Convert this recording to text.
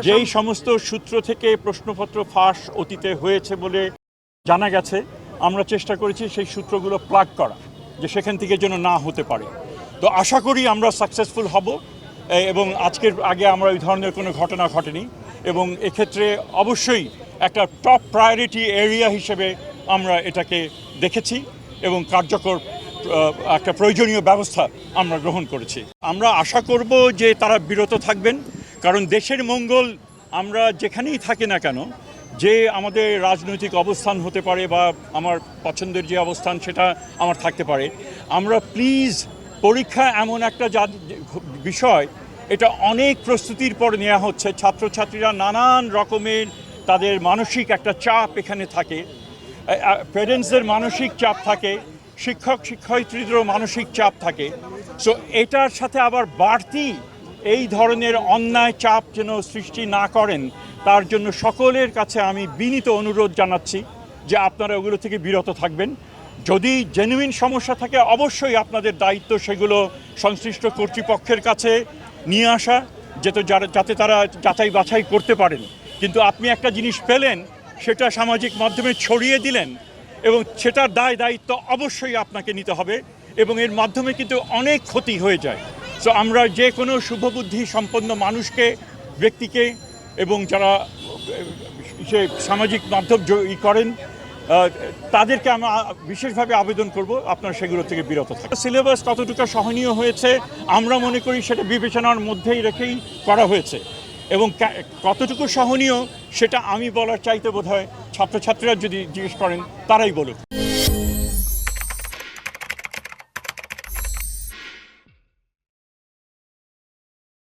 যেই সমস্ত সূত্র থেকে প্রশ্নপত্র ফাঁস অতীতে হয়েছে বলে জানা গেছে, আমরা চেষ্টা করেছি সেই সূত্রগুলো প্লাগ করা, যে সেখান থেকে যেন না হতে পারে। তো আশা করি আমরা সাকসেসফুল হব, এবং আজকের আগে আমরা ওই ধরনের কোনো ঘটনা ঘটেনি, এবং এক্ষেত্রে অবশ্যই একটা টপ প্রায়োরিটি এরিয়া হিসেবে আমরা এটাকে দেখেছি এবং কার্যকর একটা প্রয়োজনীয় ব্যবস্থা আমরা গ্রহণ করেছি। আমরা আশা করব যে তারা বিরত থাকবেন, কারণ দেশের মঙ্গল আমরা যেখানেই থাকি না কেন, যে আমাদের রাজনৈতিক অবস্থান হতে পারে বা আমার পছন্দের যে অবস্থান সেটা আমার থাকতে পারে, আমরা প্লিজ, পরীক্ষা এমন একটা বিষয়, এটা অনেক প্রস্তুতির পর নেওয়া হচ্ছে। ছাত্রছাত্রীরা নানান রকমের তাদের মানসিক একটা চাপ এখানে থাকে, প্যারেন্টসদের মানসিক চাপ থাকে, শিক্ষক শিক্ষয়িত্রীদেরও মানসিক চাপ থাকে। সো এটার সাথে আবার বাড়তি এই ধরনের অন্যায় চাপ যেন সৃষ্টি না করেন, তার জন্য সকলের কাছে আমি বিনীত অনুরোধ জানাচ্ছি যে আপনারা ওগুলো থেকে বিরত থাকবেন। যদি জেনুইন সমস্যা থাকে, অবশ্যই আপনাদের দায়িত্ব সেগুলো সংশ্লিষ্ট কর্তৃপক্ষের কাছে নিয়ে আসা, যাতে তারা যাচাই বাছাই করতে পারেন। কিন্তু আপনি একটা জিনিস পেলেন, সেটা সামাজিক মাধ্যমে ছড়িয়ে দিলেন, এবং সেটার দায়িত্ব অবশ্যই আপনাকে নিতে হবে, এবং এর মাধ্যমে কিন্তু অনেক ক্ষতি হয়ে যায়। সো আমরা যে কোনো শুভবুদ্ধি সম্পন্ন মানুষকে, ব্যক্তিকে, এবং যারা সে সামাজিক মাধ্যম করেন, তাদেরকে আমরা বিশেষভাবে আবেদন করব আপনারা সেগুলো থেকে বিরত থাকুন। সিলেবাস কতটুকু সহনীয় হয়েছে আমরা মনে করি সেটা বিবেচনার মধ্যেই রেখেই করা হয়েছে, এবং কতটুকু সহনীয় সেটা আমি বলার চাইতে বোধহয় ছাত্রছাত্রীরা যদি জিজ্ঞেস করেন তারাই বলুক।